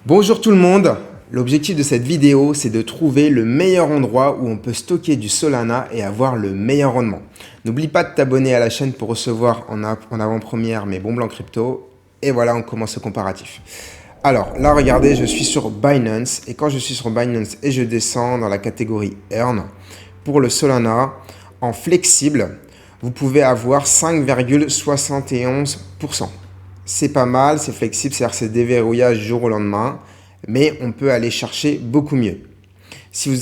Bonjour tout le monde, l'objectif de cette vidéo c'est de trouver le meilleur endroit où on peut stocker du Solana et avoir le meilleur rendement. N'oublie pas de t'abonner à la chaîne pour recevoir en avant-première mes bons blancs crypto. Et voilà, on commence le comparatif. Alors là regardez, je suis sur Binance et quand je suis sur Binance et je descends dans la catégorie Earn, pour le Solana en flexible, vous pouvez avoir 5,71%. C'est pas mal, c'est flexible, c'est-à-dire c'est déverrouillage du jour au lendemain, mais on peut aller chercher beaucoup mieux. Si vous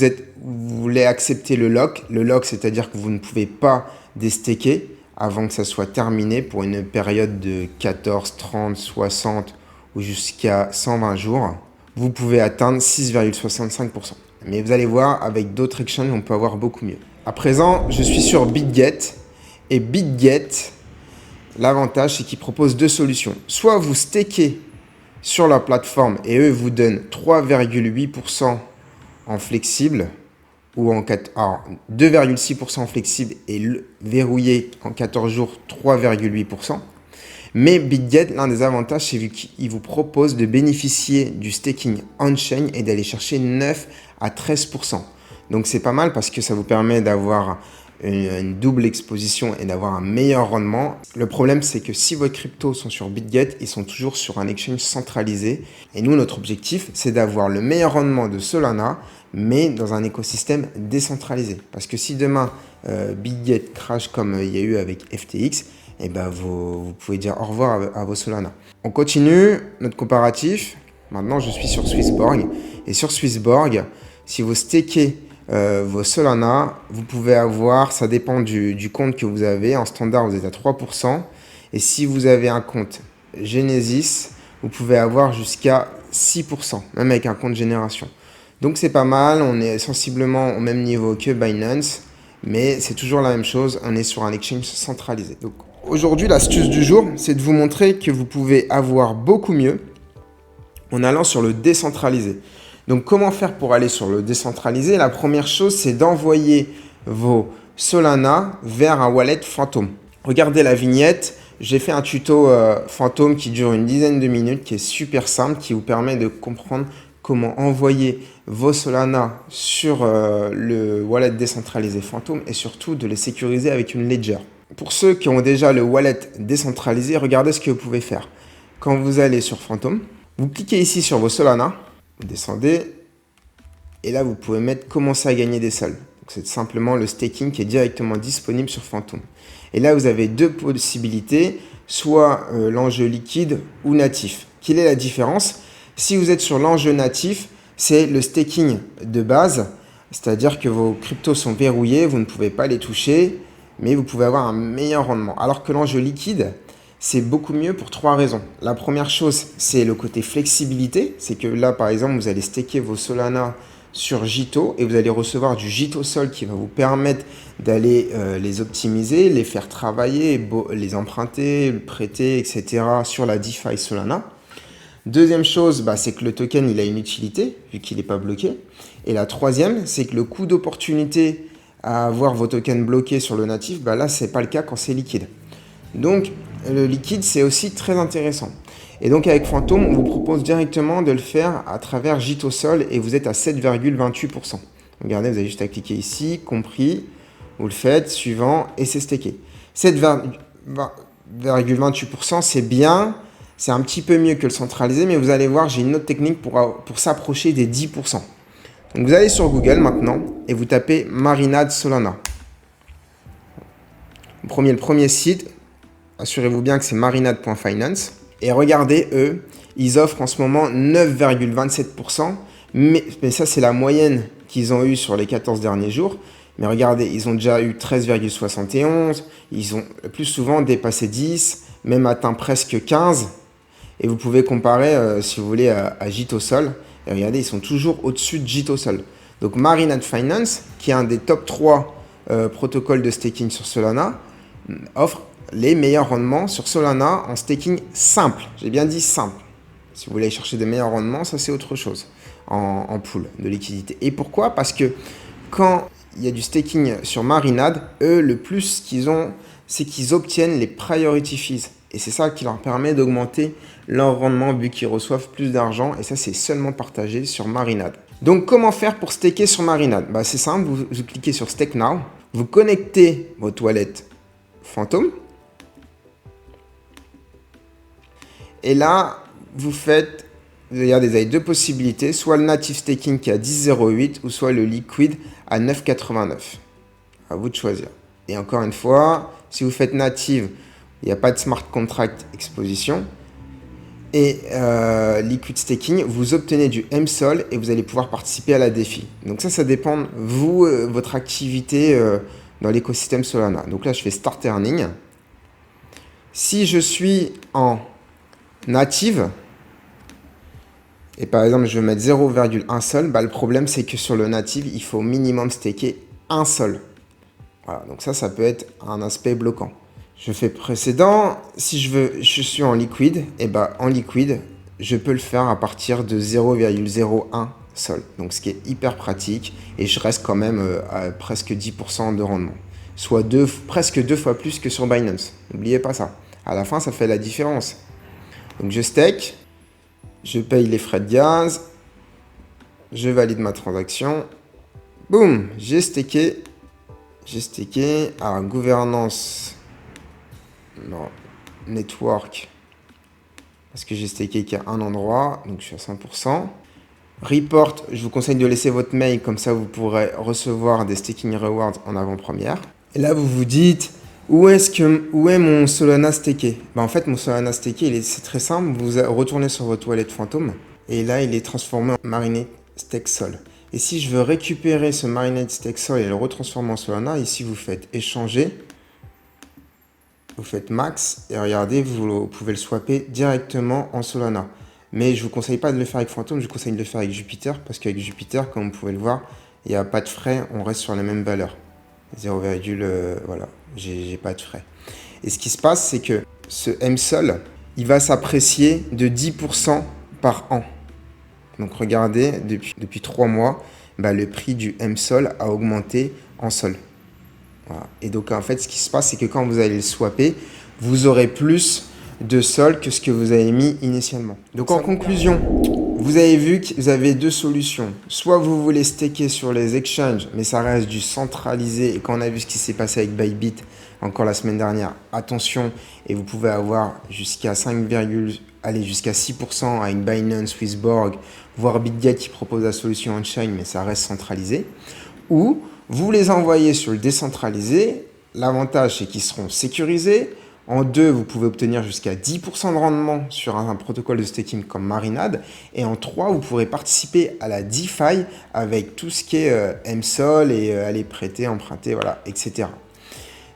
voulez accepter le lock c'est-à-dire que vous ne pouvez pas déstaker avant que ça soit terminé pour une période de 14, 30, 60 ou jusqu'à 120 jours, vous pouvez atteindre 6,65%. Mais vous allez voir, avec d'autres exchanges, on peut avoir beaucoup mieux. À présent, je suis sur BitGet et BitGet, l'avantage, c'est qu'ils proposent deux solutions. Soit vous stakez sur la plateforme et eux vous donnent 3,8% en flexible ou en 2,6% en flexible et verrouillé en 14 jours 3,8%. Mais BitGet, l'un des avantages, c'est qu'il vous propose de bénéficier du staking on-chain et d'aller chercher 9 à 13%. Donc c'est pas mal parce que ça vous permet d'avoir une double exposition et d'avoir un meilleur rendement. Le problème, c'est que si vos cryptos sont sur BitGet, ils sont toujours sur un exchange centralisé. Et nous, notre objectif, c'est d'avoir le meilleur rendement de Solana, mais dans un écosystème décentralisé. Parce que si demain, BitGet crash comme il y a eu avec FTX, et ben vous pouvez dire au revoir à vos Solana. On continue notre comparatif. Maintenant, je suis sur Swissborg. Et sur Swissborg, si vous stakez vos Solana, vous pouvez avoir, ça dépend du compte que vous avez. En standard, vous êtes à 3%. Et si vous avez un compte Genesis, vous pouvez avoir jusqu'à 6%, même avec un compte génération. Donc c'est pas mal, on est sensiblement au même niveau que Binance, mais c'est toujours la même chose, on est sur un exchange centralisé. Donc aujourd'hui, l'astuce du jour, c'est de vous montrer que vous pouvez avoir beaucoup mieux en allant sur le décentralisé. Donc, comment faire pour aller sur le décentralisé? La première chose, c'est d'envoyer vos Solana vers un wallet fantôme. Regardez la vignette. J'ai fait un tuto fantôme qui dure une dizaine de minutes, qui est super simple, qui vous permet de comprendre comment envoyer vos Solana sur le wallet décentralisé fantôme et surtout de les sécuriser avec une ledger. Pour ceux qui ont déjà le wallet décentralisé, regardez ce que vous pouvez faire. Quand vous allez sur Phantom, vous cliquez ici sur vos Solana, vous descendez et là vous pouvez mettre commencer à gagner des sols. C'est simplement le staking qui est directement disponible sur Phantom. Et là vous avez deux possibilités, soit l'enjeu liquide ou natif. Quelle est la différence? Si vous êtes sur l'enjeu natif, c'est le staking de base, c'est-à-dire que vos cryptos sont verrouillés, vous ne pouvez pas les toucher, mais vous pouvez avoir un meilleur rendement. Alors que l'enjeu liquide, c'est beaucoup mieux pour trois raisons. La première chose, c'est le côté flexibilité. C'est que là, par exemple, vous allez staker vos Solana sur Jito et vous allez recevoir du Jito Sol qui va vous permettre d'aller les optimiser, les faire travailler, les emprunter, prêter, etc. sur la DeFi Solana. Deuxième chose, c'est que le token, il a une utilité vu qu'il n'est pas bloqué. Et la troisième, c'est que le coût d'opportunité à avoir vos tokens bloqués sur le natif, là, ce n'est pas le cas quand c'est liquide. Donc, le liquide, c'est aussi très intéressant. Et donc, avec Phantom, on vous propose directement de le faire à travers JITOSOL et vous êtes à 7,28%. Regardez, vous avez juste à cliquer ici, compris, vous le faites, suivant, et c'est stacké. 7,28%, c'est bien, c'est un petit peu mieux que le centralisé, mais vous allez voir, j'ai une autre technique pour s'approcher des 10%. Donc, vous allez sur Google maintenant et vous tapez Marinade Solana. Le premier site, assurez-vous bien que c'est marinade.finance. Et regardez, eux, ils offrent en ce moment 9,27%. Mais ça, c'est la moyenne qu'ils ont eue sur les 14 derniers jours. Mais regardez, ils ont déjà eu 13,71. Ils ont le plus souvent dépassé 10, même atteint presque 15. Et vous pouvez comparer, si vous voulez, à JITOSOL. Et regardez, ils sont toujours au-dessus de JITOSOL. Donc, Marinade Finance, qui est un des top 3 protocoles de staking sur Solana, offre les meilleurs rendements sur Solana en staking simple. J'ai bien dit simple. Si vous voulez chercher des meilleurs rendements, ça c'est autre chose en pool de liquidité. Et pourquoi? Parce que quand il y a du staking sur Marinade, eux, le plus qu'ils ont, c'est qu'ils obtiennent les priority fees. Et c'est ça qui leur permet d'augmenter leur rendement vu qu'ils reçoivent plus d'argent. Et ça, c'est seulement partagé sur Marinade. Donc, comment faire pour staker sur Marinade? C'est simple, vous cliquez sur Stake Now. Vous connectez votre wallet Phantom. Et là, regardez, vous avez deux possibilités. Soit le native staking qui est à 10,08 ou soit le liquid à 9,89. À vous de choisir. Et encore une fois, si vous faites native, il n'y a pas de smart contract exposition. Et liquid staking, vous obtenez du MSOL et vous allez pouvoir participer à la défi. Donc ça dépend, vous, votre activité dans l'écosystème Solana. Donc là, je fais Start Earning. Si je suis en native, et par exemple, je vais mettre 0,1 sol, le problème, c'est que sur le native, il faut au minimum staker un sol. Voilà, donc ça peut être un aspect bloquant. Je fais précédent. Si je suis en liquide, en liquide, je peux le faire à partir de 0,01 sol. Donc, ce qui est hyper pratique. Et je reste quand même à presque 10% de rendement. Soit presque 2 fois plus que sur Binance. N'oubliez pas ça. À la fin, ça fait la différence. Donc, je stake. Je paye les frais de gaz. Je valide ma transaction. Boum, j'ai staké. Alors, gouvernance. Non, network, parce que j'ai staké qu'à un endroit, donc je suis à 100%. Report, je vous conseille de laisser votre mail, comme ça vous pourrez recevoir des staking rewards en avant-première. Et là, vous vous dites, où est mon Solana staké? En fait, mon Solana staké, c'est très simple. Vous retournez sur votre wallet Phantom, et là, il est transformé en Marinade Stake Sol. Et si je veux récupérer ce Marinade Stake Sol et le retransformer en Solana, ici, vous faites échanger. Vous faites max et regardez, vous pouvez le swapper directement en Solana. Mais je ne vous conseille pas de le faire avec Phantom, je vous conseille de le faire avec Jupiter parce qu'avec Jupiter, comme vous pouvez le voir, il n'y a pas de frais, on reste sur les mêmes valeurs. 0, voilà, j'ai pas de frais. Et ce qui se passe, c'est que ce MSOL, il va s'apprécier de 10% par an. Donc regardez, depuis 3 mois, le prix du MSOL a augmenté en sol. Voilà. Et donc, en fait, ce qui se passe, c'est que quand vous allez le swapper, vous aurez plus de sol que ce que vous avez mis initialement. Donc, en conclusion, vous avez vu que vous avez deux solutions. Soit vous voulez staker sur les exchanges, mais ça reste du centralisé. Et quand on a vu ce qui s'est passé avec Bybit encore la semaine dernière, attention, et vous pouvez avoir jusqu'à 6% avec Binance, Swissborg, voire BitGet qui propose la solution on-chain, mais ça reste centralisé. Ou vous les envoyez sur le décentralisé. L'avantage, c'est qu'ils seront sécurisés. En 2, vous pouvez obtenir jusqu'à 10% de rendement sur un protocole de staking comme Marinade. Et en 3, vous pourrez participer à la DeFi avec tout ce qui est MSOL et aller prêter, emprunter, voilà, etc.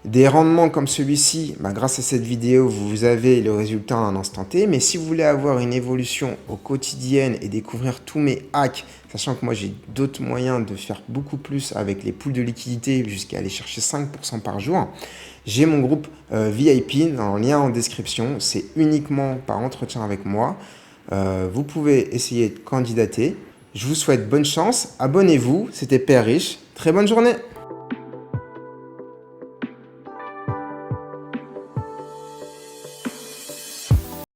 Des rendements comme celui-ci, grâce à cette vidéo, vous avez le résultat à un instant T. Mais si vous voulez avoir une évolution au quotidien et découvrir tous mes hacks, sachant que moi j'ai d'autres moyens de faire beaucoup plus avec les pools de liquidité jusqu'à aller chercher 5% par jour, j'ai mon groupe VIP en lien en description. C'est uniquement par entretien avec moi. Vous pouvez essayer de candidater. Je vous souhaite bonne chance. Abonnez-vous. C'était Père Riche. Très bonne journée.